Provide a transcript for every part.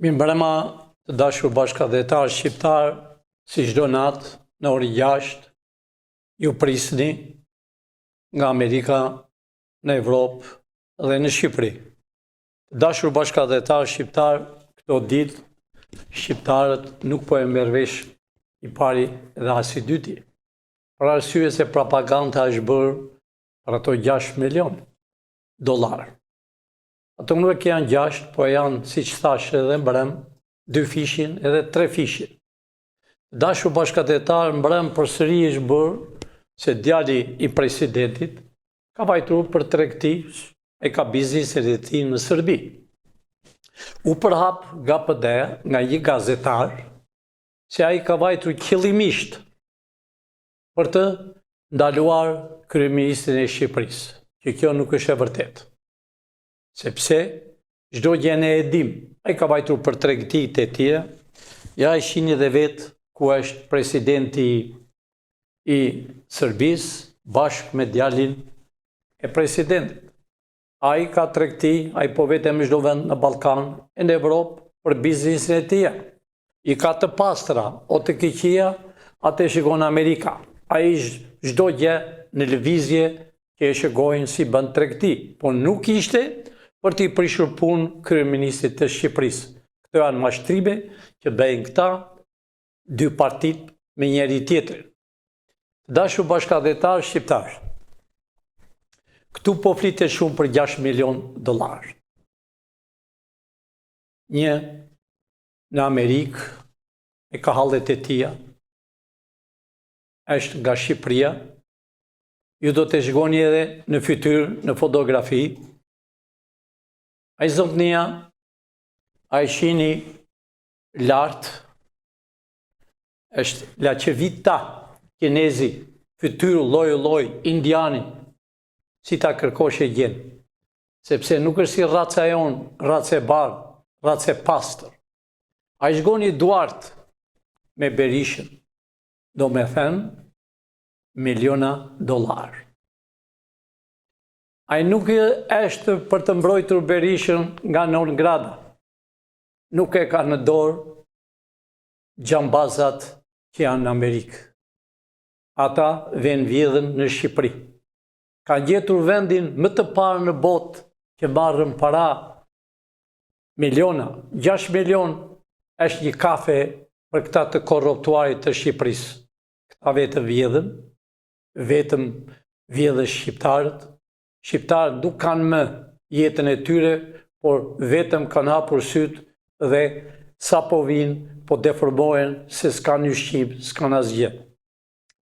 Mirëmbrëma të dashur bashkëdhetar shqiptar, si çdo natë në orën 6 ju prisni nga Amerika, në Evropë dhe në Shqipëri. Të dashur bashkëdhetar shqiptar, këto ditë shqiptarët nuk po e merr vesh i pari dhe as i dyti. Për arsye se propaganda është bërë për ato 6 milion dollar. Ato nuk janë 6, po janë, siç thash edhe mbrëm, 2 fishin edhe 3 fishin. Dashur bashkëdhetar, mbrëm përsëri është bërë se djali i presidentit ka vajtruar për tregti, e ka biznesin e tij në Serbi. U përhap nga PD, nga një gazetar, se ai ka vajtruar qëllimisht për të ndaluar kryeministrin e Shqipërisë, që kjo nuk është e vërtetë. Sepse çdo gjë ne e dim, ai ka vajtruar për tregtitë e tij, ja e shihni dhe vetë ku është presidenti i Serbisë bashkë me djalin e presidentit. Ai ka tregti, ai po vetëm çdo vend në Ballkan e në Evropë për biznesin e tij. I ka të pastra, o të keqia, atë shikon Amerika. Ai çdo gjë në lëvizje që e shikojnë si bën tregti, po nuk ishte për t'i prishur punë kryeministrit të Shqipërisë. Këto janë mashtrime që bëjnë këta dy partitë me njëri tjetrin. Dashur bashkëdhetar shqiptar, këtu po flitet shumë për 6 milion dollar. Një në Amerikë me ka hallet e tija, është nga Shqipëria, ju do të shikoni edhe në fytyrë, në fotografi. Ai zotnia, ai shihni lart, është la Civita, kinezi, fytyrë lloj indiani, si ta kërkosh e gjen. Sepse nuk është si raca e on, raca e bardhë, raca e pastër. Ai shgoni duart me Berishën, do me thënë miliona dollar. Ai nuk është për të mbrojtur Berishën nga non grata. Nuk e ka në dorë gjambazat që janë në Amerikë. Ata vjen vjedhën në Shqipëri. Ka gjetur vendin më të parë në botë që marrën para miliona. 6 milion është një kafe për këta të korruptuarit të Shqipërisë. Këta vetëm vjedhën, vetëm vjedhën shqiptarët. Shqiptarët nuk kanë më jetën e tyre, por vetëm kanë hapur sytë dhe sa po vinë, po deformohen se s'kanë ushqim, s'kanë asgjë.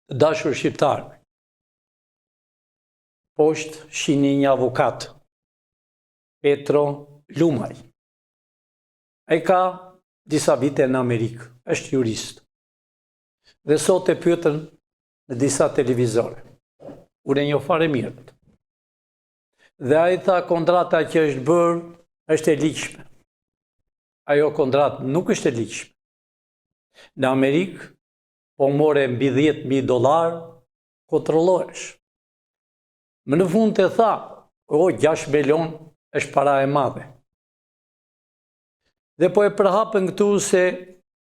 Dashur shqiptar, poshtë shihni një avokat, Petro Lumaj. Ai ka disa vite në Amerikë, është jurist. Dhe sot e pyetën në disa televizore. Unë e njoh fare mirë. Dhe ai tha kontrata që është bërë është e ligjshme. Ajo kontratë nuk është e ligjshme. Në Amerikë po more mbi 10.000 dollar, kontrollohesh. Më në fund të tha, 6 milion është para e madhe. Dhe po e përhapën këtu se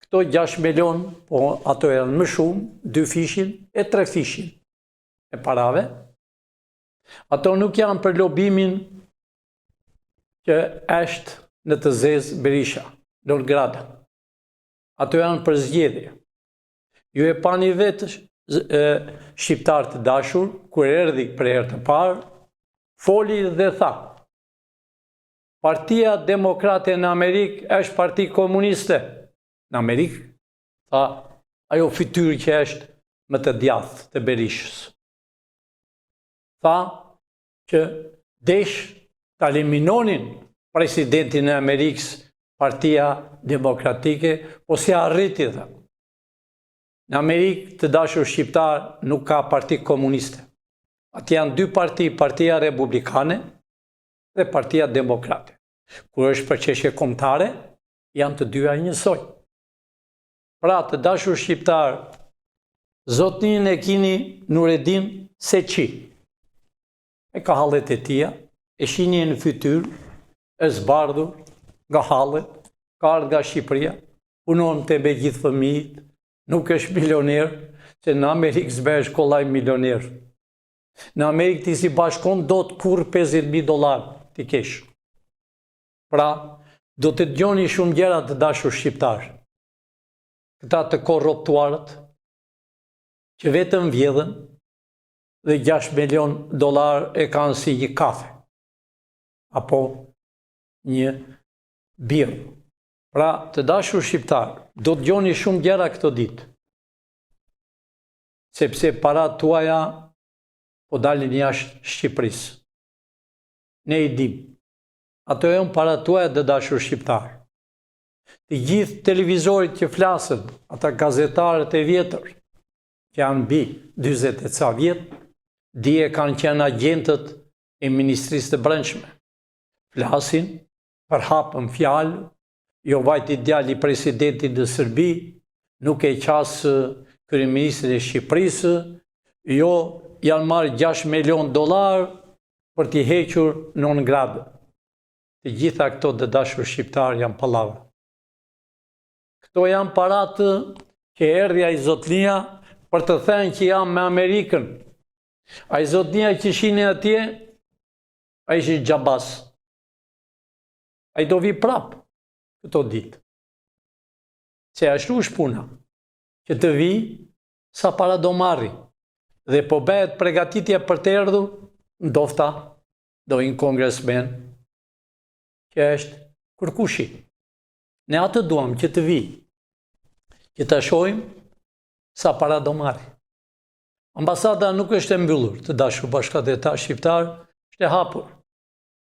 këto 6 milion, po ato janë më shumë, 2 fishin e 3 fishin e parave. Ato nuk janë për lobimin që është në të zezë Berisha, non grata. Ato janë për zgjedhje. Ju e pani vetë shqiptar të dashur, kur erdhi për herë të parë, foli dhe tha: Partia Demokrate në Amerikë është parti komuniste. Në Amerikë, tha, ajo fytyrë që është më të djathtë të Berishës. Tha që desh të eliminonin presidentin e Amerikës, Partia Demokratike, po si arriti dhe. Në Amerikë, të dashur shqiptar, nuk ka parti komuniste. Atë janë 2 parti, Partia Republikane dhe Partia Demokrate. Kur është për çështje kombëtare, janë të dyja njësoj. Pra, të dashur shqiptar, zotnin e kini Nureddin Seçi. E ka hallet e tija, e shihni në fytyrë, e zbardhur nga hallet, ka ardhur nga Shqipëria, punon të me gjithë fëmijët, nuk është milioner, se në Amerikë s'besh kollaj milioner. Në Amerikë ti si bashkon do të kur $50.000 ti kesh. Pra, do të dëgjoni shumë gjëra të dashur shqiptar. Këta të korruptuarët, që vetëm vjedhen dhe $6 milion e kanë si një kafe, apo një birë. Pra, të dashur shqiptar, do të dëgjoni shumë gjëra këto ditë, sepse parat tuaja po dalin jashtë Shqipërisë. Ne i dim, ato janë parat tuaja të dashur shqiptar. Të gjithë televizorit që flasën, ata gazetarët e vjetër, që janë mbi 40 e ca vjet, dije kanë qenë agentët e Ministrisë të Brendshme. Flasin, përhapën fjalë, jo vajti djali presidentit në Serbi, nuk e qasë kryeministrin e Shqipërisë, jo janë marrë $6 milion për t'i hequr non grade. Të gjitha këto të dashur shqiptar janë pallavra. Këto janë paratë që erdhi ai zotnia për të thënë që jam me Amerikën. Ai zotnia që shihni atje, ai është xhabas. Ai do vi prap këto ditë. Se ashtu është puna, që të vi sa para do marri, dhe po bëhet përgatitje për të erdhur, ndofta do një kongresmen, që është kërkushi. Ne atë duam që të vi, që të shohim sa para do marri. Ambasada nuk është e mbyllur, të dashur bashkëdhetar shqiptar, është e hapur.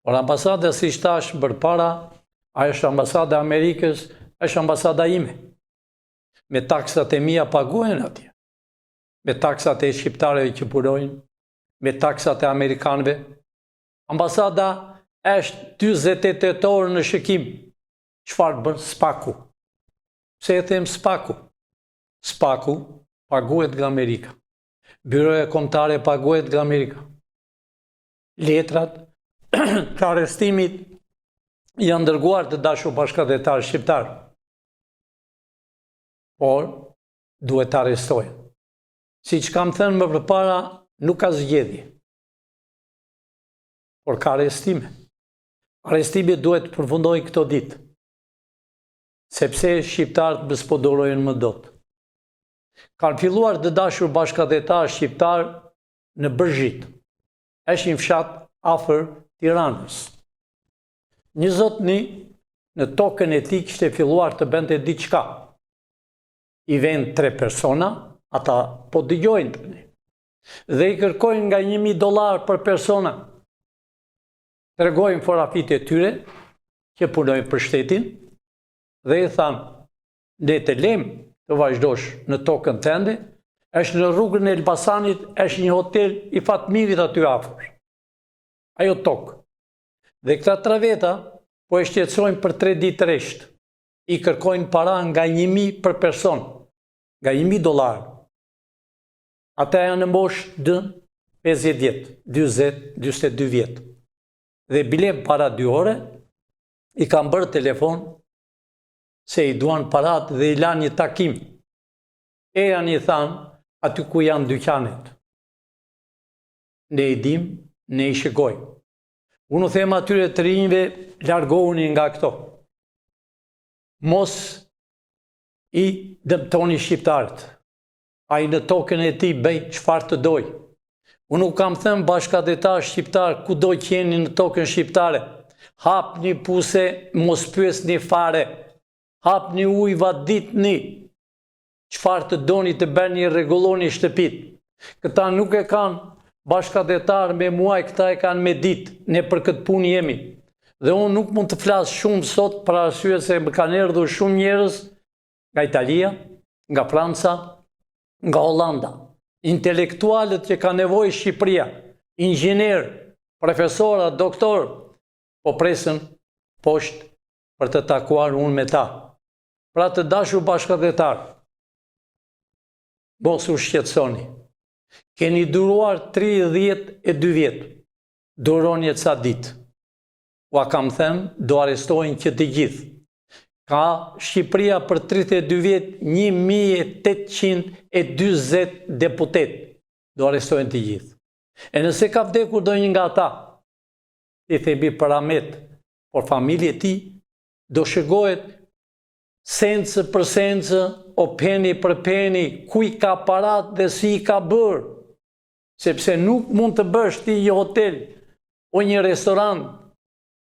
Por ambasada si thash përpara, ajo është ambasada e Amerikës, është ambasada ime. Me taksat e mia paguhen atje. Me taksat e shqiptarëve që punojnë, me taksat e amerikanëve. Ambasada është 48 orë në shikim. Çfarë bën SPAK-u? Pse e them SPAK-u? SPAK-u paguhet nga Amerika. Byroja kombëtare paguhet nga Amerika. Letrat të arrestimit janë dërguar të dashur bashkëdhetar shqiptar. Por duhet të arrestohen. Siç kam thënë më përpara, nuk ka zgjedhje. Por ka arrestime. Arrestimi duhet të përfundojë këto ditë. Sepse shqiptarët më spodorojnë më dot. Kanë filluar të dashur bashkëdhetar shqiptar në Bërzhit. Është një fshat afër Tiranës. Një zotni në tokën e tij kishte filluar të bënte diçka. I vend 3 persona, ata po dëgjojnë tani. Dhe i kërkojnë nga $1.000 për persona. Tregojnë forafit e tyre që punojnë për shtetin dhe i thanë, ne të lem të vazhdosh në tokën tënde, është në rrugën e Elbasanit, është një hotel i Fatmirit aty afër. Ajo tokë. Dhe këta 3 veta po e shqetësojnë për 3 ditë rresht. I kërkojnë para nga 1.000 për person, nga $1.000. Ata janë në moshë dë 50 vjet, 40, 42 vjet. Dhe bile para 2 ore, i kanë bërë telefon se i duan parat dhe i lanë një takim. E janë i thanë aty ku janë dyqanet. Ne i dim, ne i shikojmë. Unë them atyre të rinjve, largohuni nga këto. Mos i dëmtoni shqiptarët. Ai në tokën e tij bëj çfarë të doj. Unë nuk kam thënë bashkëdhetar shqiptar kudo që jeni në tokën shqiptare. Hapni puse, mos pyesni fare. Hapni ujë, vaditni. Çfarë të doni të bëni, rregulloni shtëpit. Këta nuk e kanë bashkëdhetar me muaj, këta e kanë me ditë. Ne për këtë punë jemi. Dhe unë nuk mund të flas shumë sot për arsye se më kanë erdhur shumë njerëz nga Italia, nga Franca, nga Hollanda. Intelektualët që ka nevojë Shqipëria, inxhinier, profesora, doktor, po presën poshtë për të takuar unë me ta. Pra të dashur bashkëdhetar, mos u shqetësoni. Keni duruar 32 vjet. Duroni ca ditë. Ua kam thënë, do arrestojnë që të gjithë. Ka Shqipëria për 32 vjet 1840 deputet. Do arrestojnë të gjithë. E nëse ka vdekur do një nga ata, i themi për Ahmet, por familje ti, do shëgohet sencë për sencë, o peni për peni, kuj ka parat dhe si i ka bërë. Sepse nuk mund të bësh ti një hotel o një restoran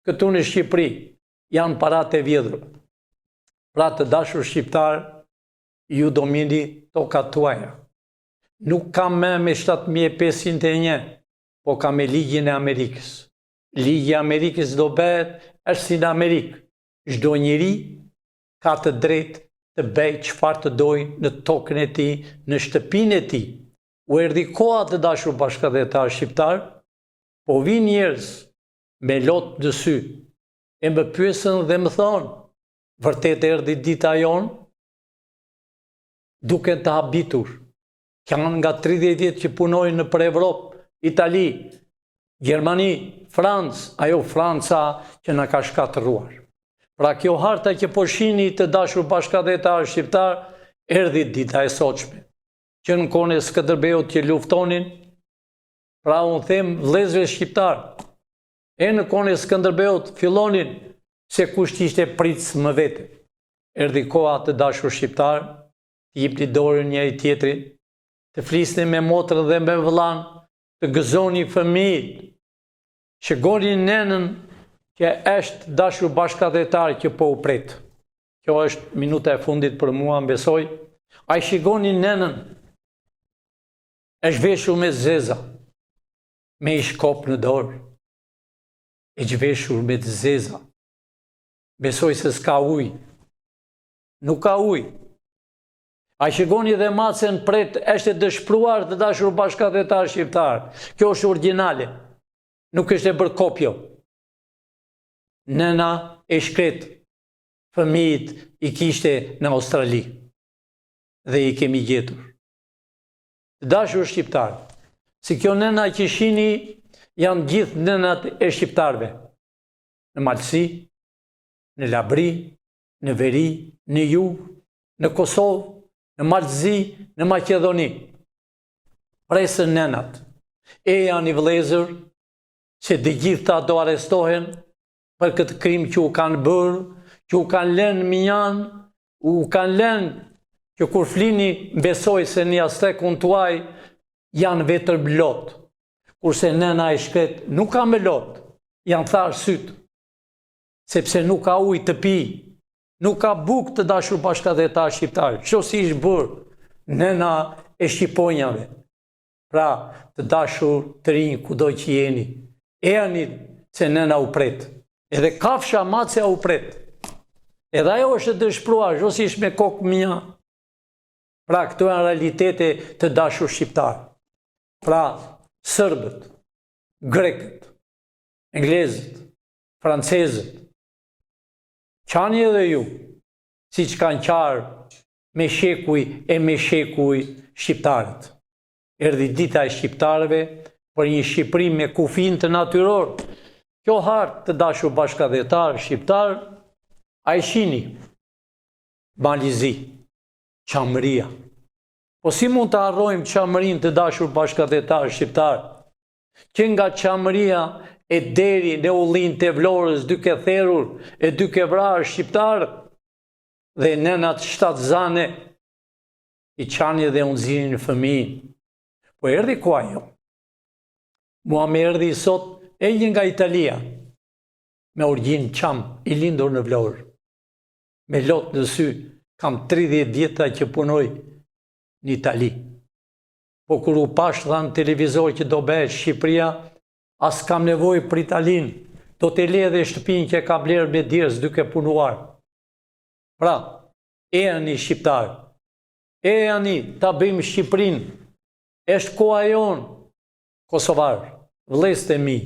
këtu në Shqipëri, janë parat e vjedhur. Pra të dashur shqiptar, ju domini tokat tuaja. Nuk kam me 7501, po kam me ligjin e Amerikës. Ligji i Amerikës do bëhet është si në Amerikë. Çdo njeri ka të drejtë të bëj çfarë të dojë në tokën e tij, në shtëpinë e tij. U erdhi koha të dashur bashkëdhetar shqiptar, po vinë njerëz me lot në sy, e më pyesën dhe më thonë, vërtet erdhi dita jonë, duke të habitur. Kanë nga 30 vjet që punojnë në për Evropë, Itali, Gjermani, Francë, ajo Franca që na ka shkatëruar. Pra kjo harta që po shihni të dashur bashkëdhetar shqiptar, erdhi dita e sotshme. Që në kohën e Skënderbeut që luftonin, pra unë them vëllezërve shqiptar, e në kohën e Skënderbeut fillonin se kush ishte pritës më vete. Erdhi koha të dashur shqiptar, të jepni dorën njëri tjetrit, të flisni me motrën dhe me vëllain, të gëzoni fëmijët, shëgoni nenën që është dashur bashkëdhetar që po u pret. Kjo është minuta e fundit për mua, besoj. Ai shikoni nenën, është veshur me zeza, me i shkop në dorë, e zhveshur me të zeza. Besoj se s'ka ujë. Nuk ka ujë. A shikoni dhe macen pret, është e dëshpruar të dashur bashkëdhetar shqiptar. Kjo është origjinale. Nuk është e bërë kopjo. Nëna e shkret, fëmijët i kishte në Australi dhe i kemi gjetur. Të dashur shqiptar, si kjo nëna që shihni janë gjithë nënat e shqiptarve. Në Malësi, në Labri, në Veri, në Jug, në Kosovë, në Malëzi, në Maqedoni. Presën nënat. E janë i vëllezër që të gjitha do arrestohen për këtë krim që u kanë bërë, që u kanë lënë minjan, u kanë lënë që kur flini besoj se një astrekun tuaj janë vetër lot. Kurse nëna e shkret nuk ka me lot, janë tharë sytë, sepse nuk ka ujë të pi, nuk ka bukë të dashur bashkëdhetar shqiptar, që si ishë bërë nëna e shqiponjave. Pra të dashur të rinj kudo që jeni, e anit se nëna u pret, edhe kafsha macja u pret, edhe ajo është të dëshpruar, që si ishë me kokë mija. Pra këto janë realitete të dashur shqiptar. Pra sërbët, grekët, englezët, francezët, qani edhe ju, si që kanë qarë me shekuj e me shekuj shqiptarët. Erdhi dita e shqiptarëve për një Shqipëri me kufin të natyror. Kjo hartë të dashur bashkëdhetar shqiptar, a e shihni, Malizi, Qamëria. Po si mund të harrojmë Qamërinë të dashur bashkëdhetar shqiptar, që nga Qamëria e deri në ullin të Vlorës duke therur e duke vrarë shqiptarët dhe nënat shtatzane i qani dhe unëzirin në fëmijin. Po erdhi koha jo. Mua me erdhi sot e një nga Italia, me origjinë qam, i lindur në Vlorë. Me lot në sy, kam 30 vjeta që punoj në Itali. Po kur u pash dhanë televizor që do bëhet Shqipëria, as kam nevojë për Italinë, do të le dhe shtëpinë që ka blerë me djerës duke punuar. Pra, e ani shqiptar, e ani ta bëjmë Shqipërinë, është koha jonë, Kosovar, vëllezët e mi,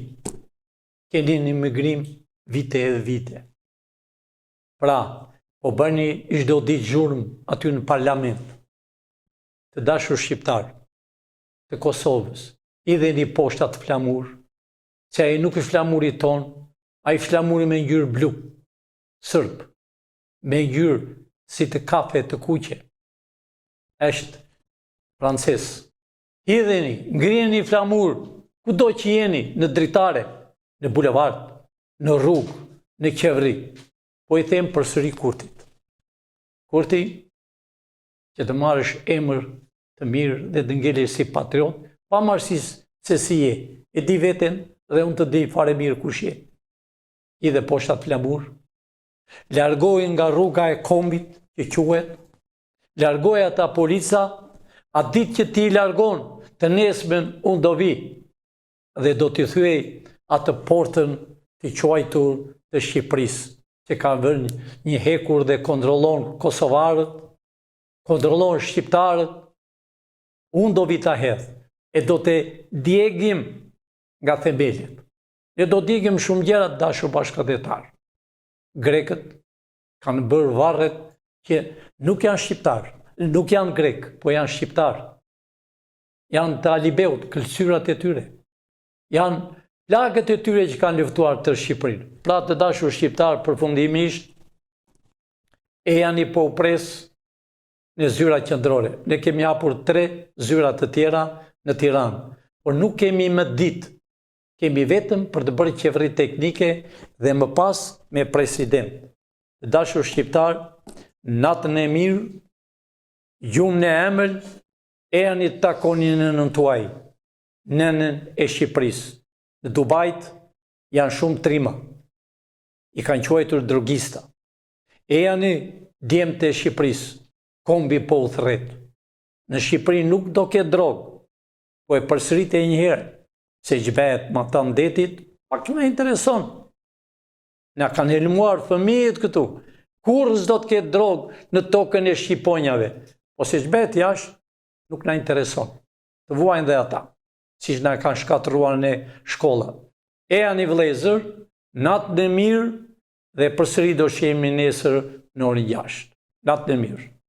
keni një migrim vite e vite. Pra, po bëni çdo ditë zhurmë aty në parlament, të dashur shqiptar, të Kosovës, i dhe një poshtat flamur, që ai nuk i flamuri ton, ai flamuri me ngjyrë blu, sërb. me ngjyrë si të kafe të kuqe. Është francez. Hidheni, ngrijeni flamur, kudo që jeni, në dritare, në bulevard, në rrugë, në qeveri. Po i them përsëri Kurtit. Kurti, që të marrësh emër të mirë dhe të ngelesh si patriot, pavarësisht se si je. E di veten dhe unë të di fare mirë kush je. I dhe poshtat flamur. Largoj nga rruga e kombit që quhet. Largoj ata polica, atë ditë që ti largon, të nesmen unë do vi dhe do t'i thyej atë portën të quajtur të Shqipërisë, që ka vënë një hekur dhe kontrollon kosovarët, kontrollon shqiptarët. Unë do vi ta hedh e do të djegim nga themelit. Ne do djegim shumë gjëra, dashur bashkëdhetar. Grekët kanë bërë varret që nuk janë shqiptar, nuk janë grek, po janë shqiptar. Janë të Alibeut, këlqyrat e tyre. Janë plagët e tyre që kanë luftuar të Shqipërinë. Pra të dashur shqiptar, përfundimisht, e janë i po pres në zyra qendrore. Ne kemi hapur 3 zyra të tjera në Tiranë, por nuk kemi më ditë. Kemi vetëm për të bërë qeveri teknike dhe më pas me president. Të dashur shqiptar, natën e mirë, gjumë në emël, e janë i takoni në nënën tuaj, nënën e Shqipërisë. Në Dubajt janë shumë trima, i kanë quajtur drogista. E janë i djemtë e Shqipërisë, kombi po u thret. Në Shqipëri nuk do ketë drogë, po e përsërit e njëherë, se gjbet ma ta ndetit, pak që me intereson. Na kanë helmuar fëmijët këtu, kur s'do të ketë drogë në tokën e Shqiponjave, po se gjbet jashtë, nuk na intereson. Të vuajnë dhe ata, si që na kanë shkatruar në shkolla. E janë i vlezër, natën e mirë, dhe përsëri do shemi nesër në orën 6. Natën e mirë.